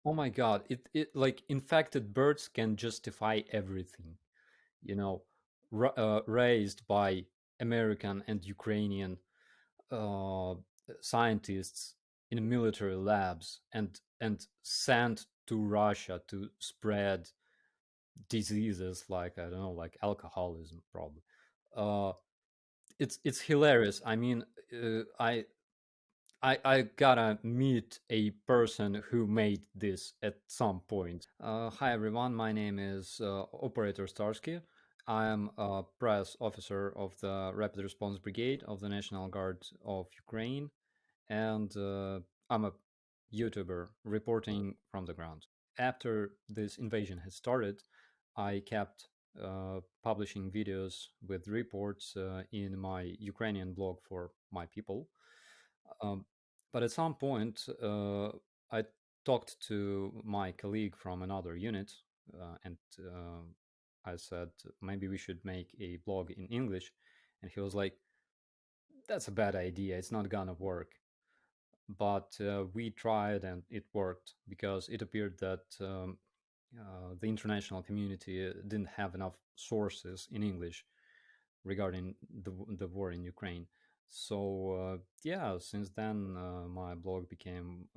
Oh my God! It like infected birds can justify everything. You know, raised by American and Ukrainian uh, scientists in military labs and sent to Russia to spread diseases like I don't know, like alcoholism, probably. Uh, it's hilarious. I mean, I gotta meet a person who made this at some point. Hi everyone, my name is Operator Starsky. I am a press officer of the Rapid Response Brigade of the National Guard of Ukraine, and I'm a YouTuber reporting from the ground. After this invasion had started, I kept publishing videos with reports in my Ukrainian blog for my people. Um, but at some point, I talked to my colleague from another unit, and I said maybe we should make a blog in English, and he was like, "That's a bad idea. It's not gonna work." But we tried, and it worked because it appeared that the international community didn't have enough sources in English regarding the war in Ukraine. So yeah, since then my blog became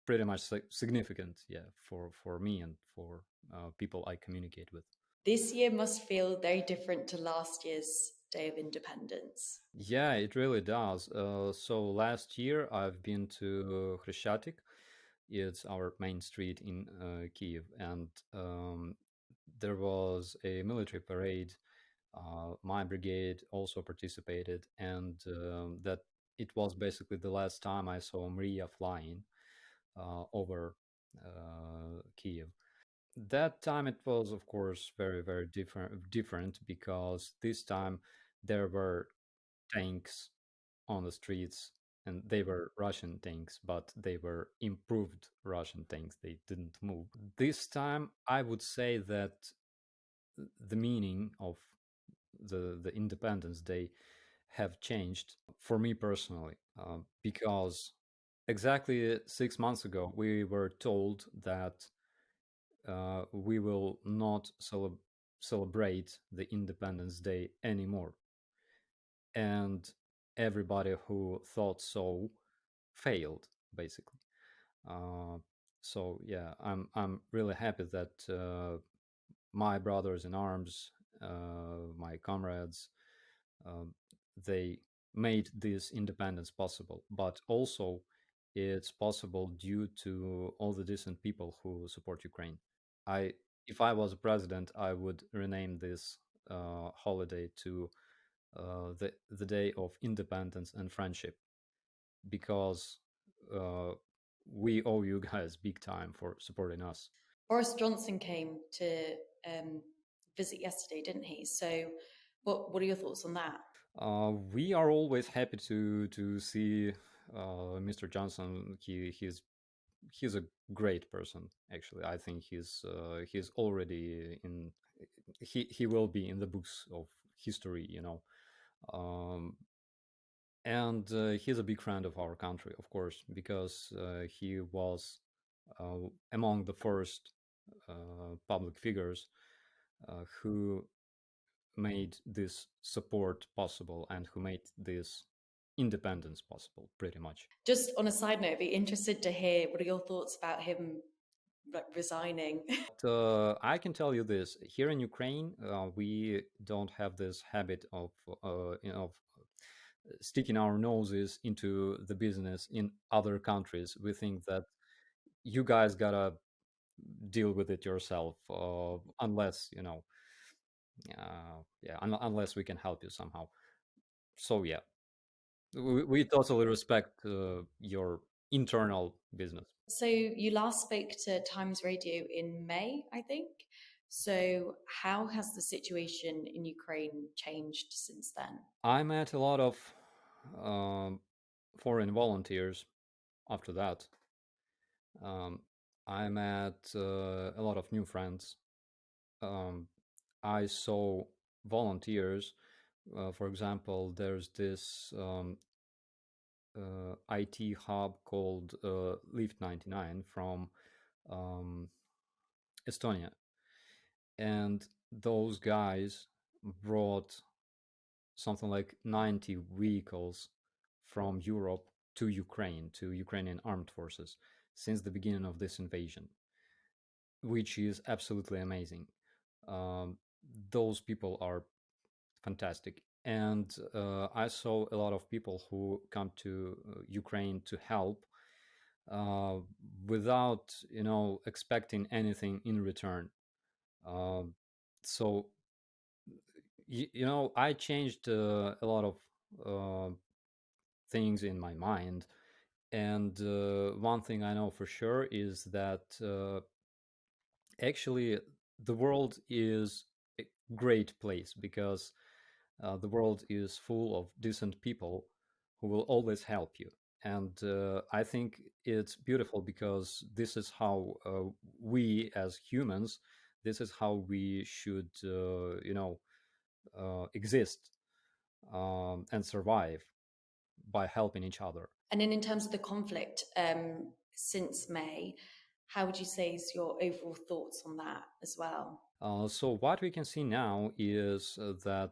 pretty much significant, yeah, for me and for people I communicate with. This year must feel very different to last year's Day of Independence. Yeah, it really does. So last year I've been to Khreshchatyk. It's our main street in Kiev, and there was a military parade. My brigade also participated, and that it was basically the last time I saw Maria flying over Kiev. That time it was, of course, very different because this time there were tanks on the streets, and they were Russian tanks, but they were improved Russian tanks. They didn't move. This time, I would say that the meaning of the Independence Day have changed for me personally, because exactly 6 months ago we were told that we will not celebrate the Independence Day anymore, and everybody who thought so failed, basically. Uh, so yeah, I'm really happy that my brothers in arms, my comrades, um, they made this independence possible. But also, it's possible due to all the decent people who support Ukraine. I, if I was a president, I would rename this holiday to the Day of Independence and Friendship, because uh, we owe you guys big time for supporting us. Boris Johnson came to visit yesterday, didn't he? So, what are your thoughts on that? We are always happy to see Mr. Johnson. He's a great person. Actually, I think he's already in. He will be in the books of history. Um, and he's a big friend of our country, of course, because he was among the first public figures who made this support possible and who made this independence possible, pretty much. Just on a side note, I'd be interested to hear what are your thoughts about him resigning. I can tell you this: here in Ukraine, we don't have this habit of sticking our noses into the business in other countries. We think that you guys gotta deal with it yourself, unless yeah, unless we can help you somehow. So yeah, we totally respect your internal business. So, you last spoke to Times Radio in May, I think. So, how has the situation in Ukraine changed since then? I met a lot of um, foreign volunteers after that. Um, I met a lot of new friends. Um, I saw volunteers. For example, there's this IT hub called Lift 99 from um, Estonia, and those guys brought something like 90 vehicles from Europe to Ukraine, to Ukrainian armed forces, since the beginning of this invasion, which is absolutely amazing. Um, those people are fantastic. And I saw a lot of people who come to Ukraine to help uh, without, expecting anything in return. Um, so, I changed a lot of uh, things in my mind. And one thing I know for sure is that actually the world is a great place because the world is full of decent people who will always help you. And I think it's beautiful because this is how we as humans, this is how we should, exist and survive by helping each other. And then in terms of the conflict since May, how would you say is your overall thoughts on that as well? So what we can see now is that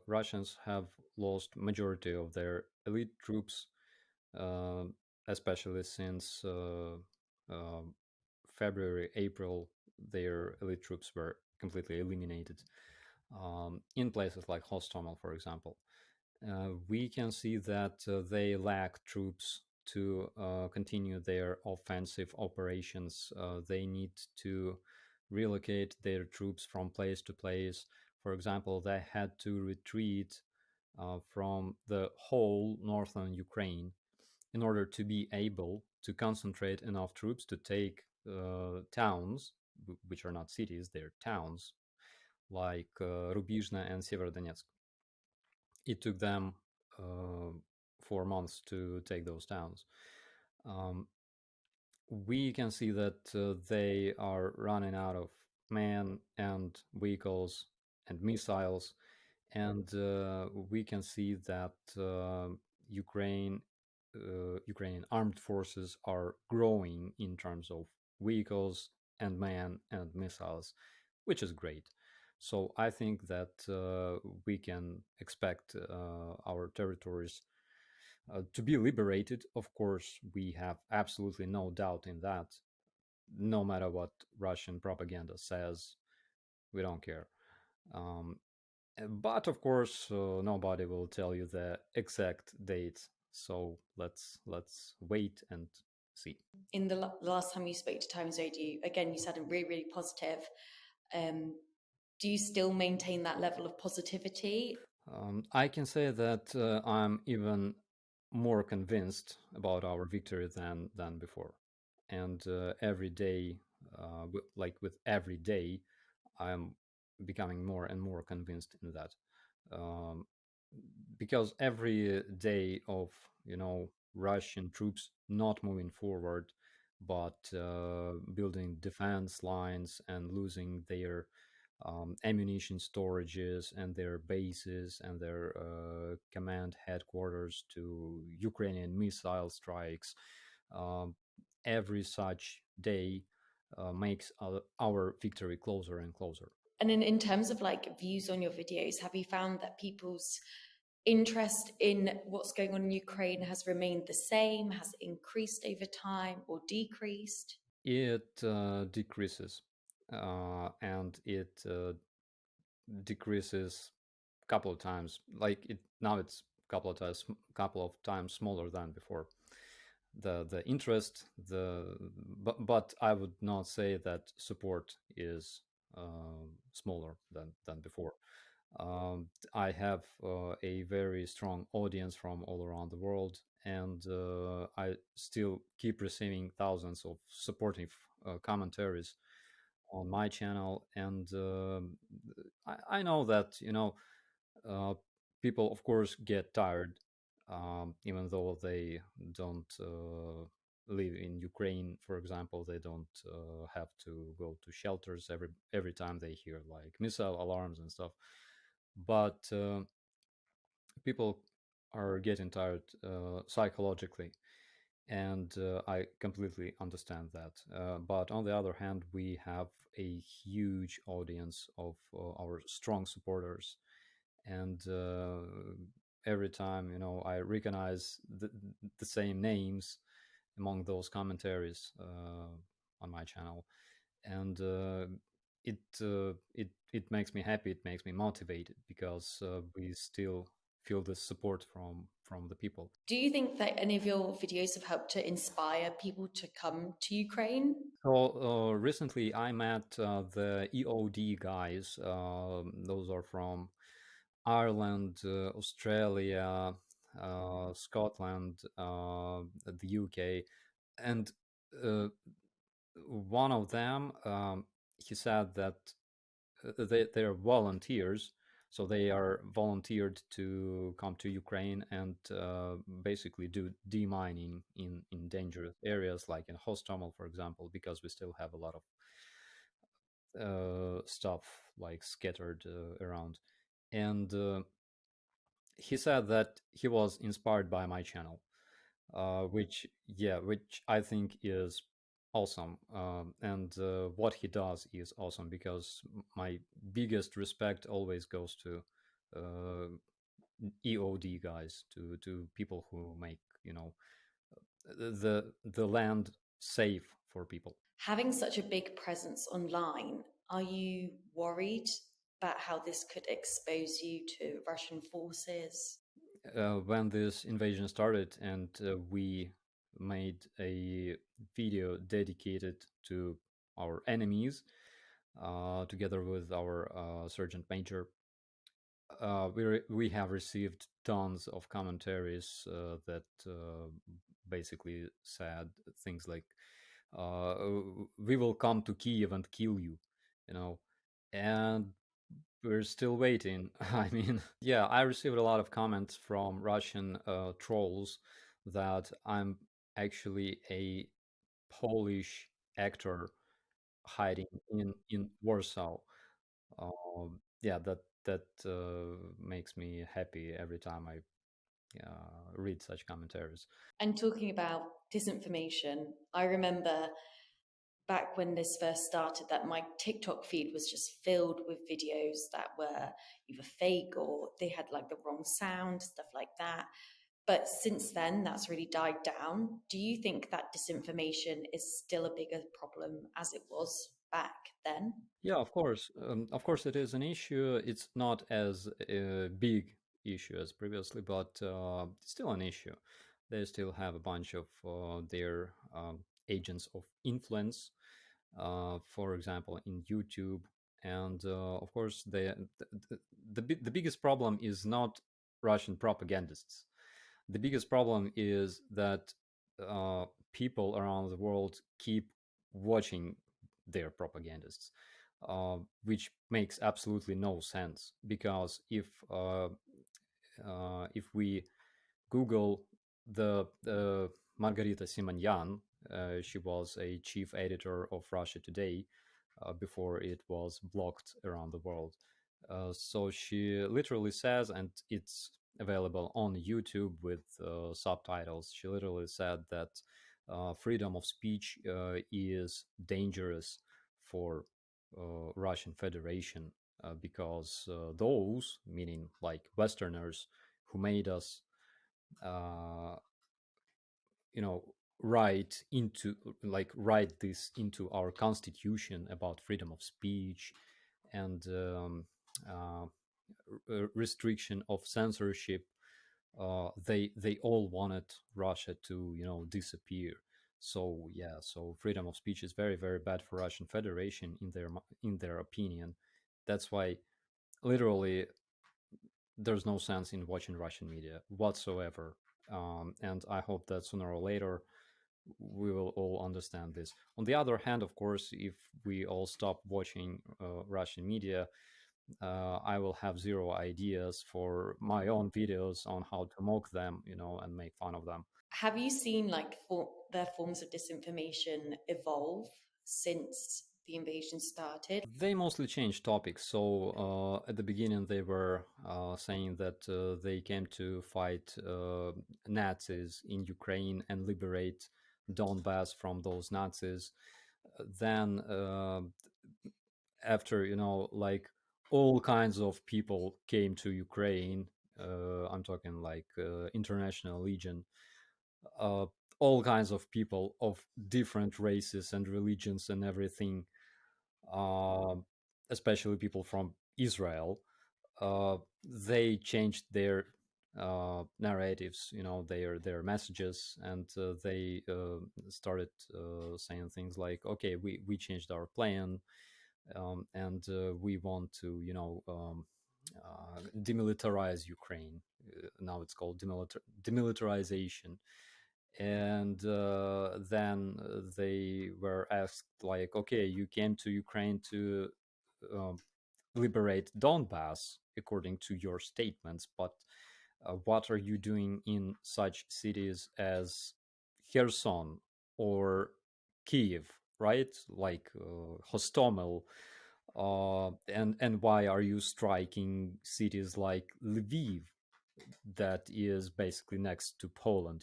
Russians have lost majority of their elite troops, uh, especially since February, April. Their elite troops were completely eliminated in places like Hostomel, for example. We can see that they lack troops to continue their offensive operations. They need to relocate their troops from place to place. For example, they had to retreat from the whole northern Ukraine in order to be able to concentrate enough troops to take towns, which are not cities, they're towns, like Rubizhne and Severodonetsk. It took them uh, 4 months to take those towns. Um, we can see that they are running out of men and vehicles and missiles, and we can see that Ukraine, Ukrainian armed forces are growing in terms of vehicles and men and missiles, which is great. So I think that we can expect our territories to be liberated. Of course, we have absolutely no doubt in that. No matter what Russian propaganda says, we don't care. Um, but of course, nobody will tell you the exact date. So let's wait and see. In the last time you spoke to Times Radio, again, you sounded really, really positive. Um, do you still maintain that level of positivity? I can say that I'm even more convinced about our victory than before, and every day, like with every day, I'm becoming more and more convinced in that. Um, because every day of Russian troops not moving forward, but building defense lines and losing their ammunition storages and their bases and their command headquarters to Ukrainian missile strikes. Um, every such day makes our victory closer and closer. And in terms of like views on your videos, have you found that people's interest in what's going on in Ukraine has remained the same, has it increased over time or decreased? It decreases, and it decreases a couple of times. Like it now, it's couple of times smaller than before. The interest, but I would not say that support is smaller than before. I have a very strong audience from all around the world, and I still keep receiving thousands of supportive commentaries on my channel. And I know that uh, people, of course, get tired, even though they don't live in Ukraine, for example. They don't have to go to shelters every time they hear like missile alarms and stuff. But people are getting tired psychologically, and I completely understand that. But on the other hand, we have a huge audience of our strong supporters, and every time, I recognize the same names among those commentaries on my channel, and it makes me happy. It makes me motivated because we still feel the support from the people. Do you think that any of your videos have helped to inspire people to come to Ukraine? So recently, I met the EOD guys. Those are from Ireland, Australia, Scotland, the UK, and uh, one of them, he said that they are volunteers, so they are volunteered to come to Ukraine and basically do demining in dangerous areas like in Hostomel, for example, because we still have a lot of stuff like scattered around. And he said that he was inspired by my channel, which I think is awesome. And what he does is awesome because my biggest respect always goes to uh, EOD guys, to people who make the land safe for people. Having such a big presence online, are you worried about how this could expose you to Russian forces? When this invasion started and we made a video dedicated to our enemies, together with our sergeant major, we have received tons of commentaries that basically said things like, uh, "We will come to Kiev and kill you," you know, and we're still waiting. I mean, yeah, I received a lot of comments from Russian trolls that I'm actually a Polish actor hiding in Warsaw. Yeah, that makes me happy every time I read such commentaries. And talking about disinformation, I remember back when this first started that my TikTok feed was just filled with videos that were either fake or they had like the wrong sound, stuff like that. But since then, that's really died down. Do you think that disinformation is still a bigger problem as it was back then? Yeah, of course. Of course, it is an issue. It's not as a big issue as previously, but it's still an issue. They still have a bunch of their agents of influence, for example, in YouTube. And of course, the biggest problem is not Russian propagandists. The biggest problem is that uh, people around the world keep watching their propagandists, which makes absolutely no sense. Because if we Google the Margarita Simonyan, she was a chief editor of Russia Today before it was blocked around the world. So she literally says, and it's available on YouTube with subtitles. She literally said that freedom of speech is dangerous for Russian Federation because those, meaning like Westerners, who made us uh, you know write this into our constitution about freedom of speech and uh, restriction of censorship. They all wanted Russia to disappear. So yeah, so freedom of speech is very very bad for Russian Federation in their opinion. That's why literally there's no sense in watching Russian media whatsoever. And I hope that sooner or later we will all understand this. On the other hand, of course, if we all stop watching Russian media, I will have zero ideas for my own videos on how to mock them, and make fun of them. Have you seen like their forms of disinformation evolve since the invasion started? They mostly changed topics. So at the beginning, they were saying that they came to fight Nazis in Ukraine and liberate Donbass from those Nazis. Then, after like all kinds of people came to Ukraine, I'm talking like International Legion, uh, all kinds of people of different races and religions and everything, uh, especially people from Israel. They changed their narratives, their messages, and they started saying things like, "Okay, we changed our plan, and we want to, demilitarize Ukraine." Now it's called demilitarization. And then they were asked, like, "Okay, you came to Ukraine to um, liberate Donbass, according to your statements, but what are you doing in such cities as Kherson or Kiev, right? Like Hostomel, and why are you striking cities like Lviv, that is basically next to Poland,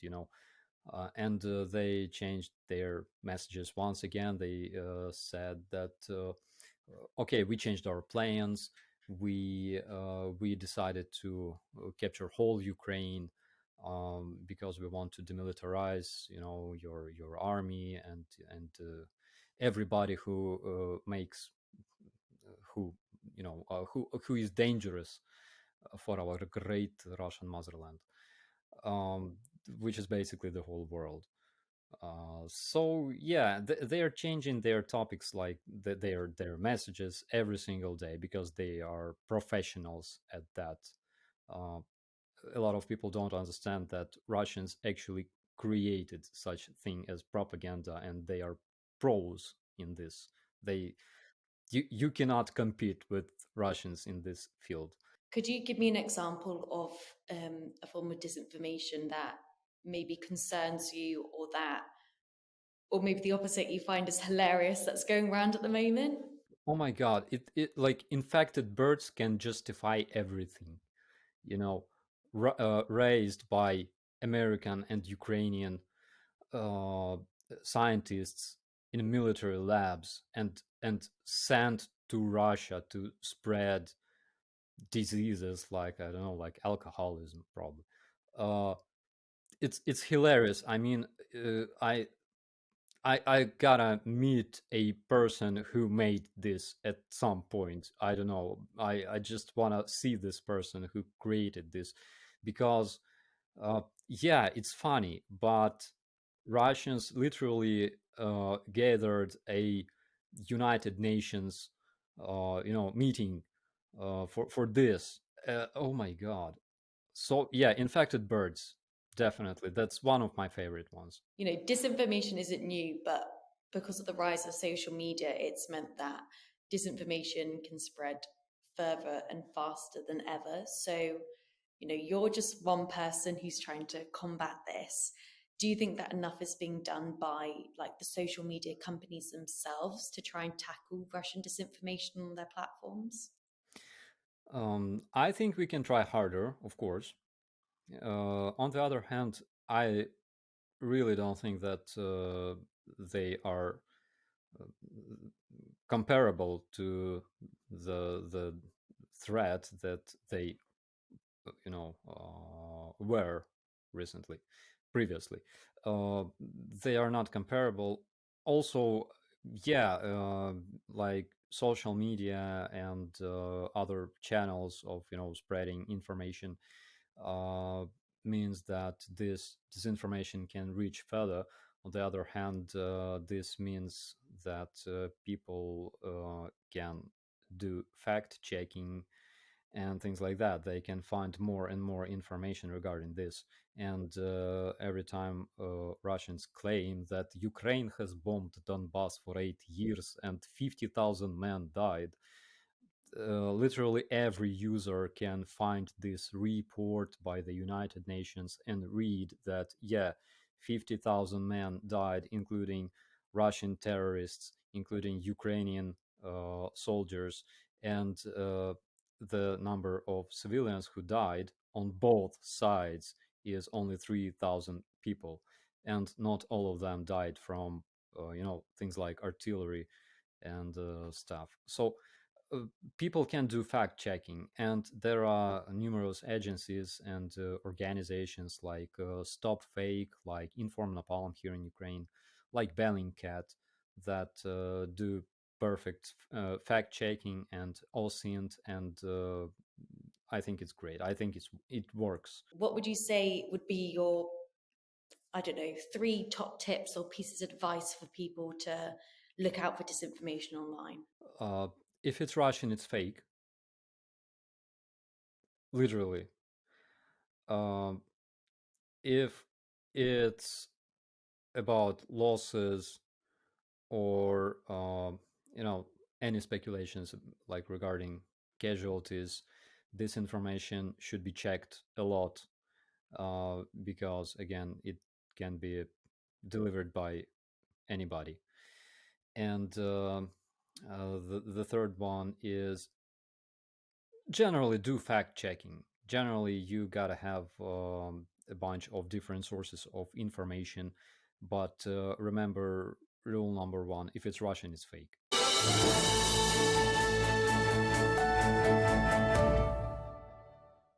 and they changed their messages once again. They said that, okay, we changed our plans. We decided to capture whole Ukraine, because we want to demilitarize, your army, and everybody who makes who who is dangerous for our great Russian motherland, um, which is basically the whole world. So yeah, they are changing their topics, like their messages every single day, because they are professionals at that. Uh, a lot of people don't understand that Russians actually created such thing as propaganda, and they are pros in this. They you cannot compete with Russians in this field. Could you give me an example of a form of disinformation that maybe concerns you, or that, or maybe the opposite, you find is hilarious that's going around at the moment? Oh my god, it like infected birds can justify everything, you know, raised by American and Ukrainian uh, scientists in military labs, and sent to Russia to spread diseases like, I don't know, like alcoholism, probably. Uh, it's hilarious. I mean, I gotta meet a person who made this at some point. I don't know. I just wanna see this person who created this, because yeah, it's funny, but Russians literally gathered a United Nations, meeting for this. Oh my god! So yeah, infected birds, definitely. That's one of my favorite ones. Disinformation isn't new, but because of the rise of social media, it's meant that disinformation can spread further and faster than ever. So, you're just one person who's trying to combat this. Do you think that enough is being done by like the social media companies themselves to try and tackle Russian disinformation on their platforms? I think we can try harder, of course. On the other hand, I really don't think that they are uh, comparable to the threat that they were recently, previously. uh, they are not comparable. Also, yeah, like social media and other channels of spreading information uh, means that this disinformation can reach further. On the other hand, this means that people can do fact checking and things like that. They can find more and more information regarding this. And every time Russians claim that Ukraine has bombed Donbass for 8 years and 50,000 men died, literally every user can find this report by the United Nations and read that, yeah, 50,000 men died, including Russian terrorists including Ukrainian soldiers, and the number of civilians who died on both sides is only 3,000 people, and not all of them died from things like artillery and stuff. So uh, people can do fact checking, and there are numerous agencies and organizations like Stop Fake, like Inform Napalm here in Ukraine, like Bellingcat, that do perfect fact checking and OSINT, and I think it's great. I think it works. What would you say would be your, I don't know, three top tips or pieces of advice for people to look out for disinformation online? Uh, if it's Russian, it's fake, literally. Um, if it's about losses or any speculations like regarding casualties, this information should be checked a lot, because again, it can be delivered by anybody. And the third one is generally do fact checking. Generally, you gotta have a bunch of different sources of information, but remember, rule number one: if it's Russian, it's fake.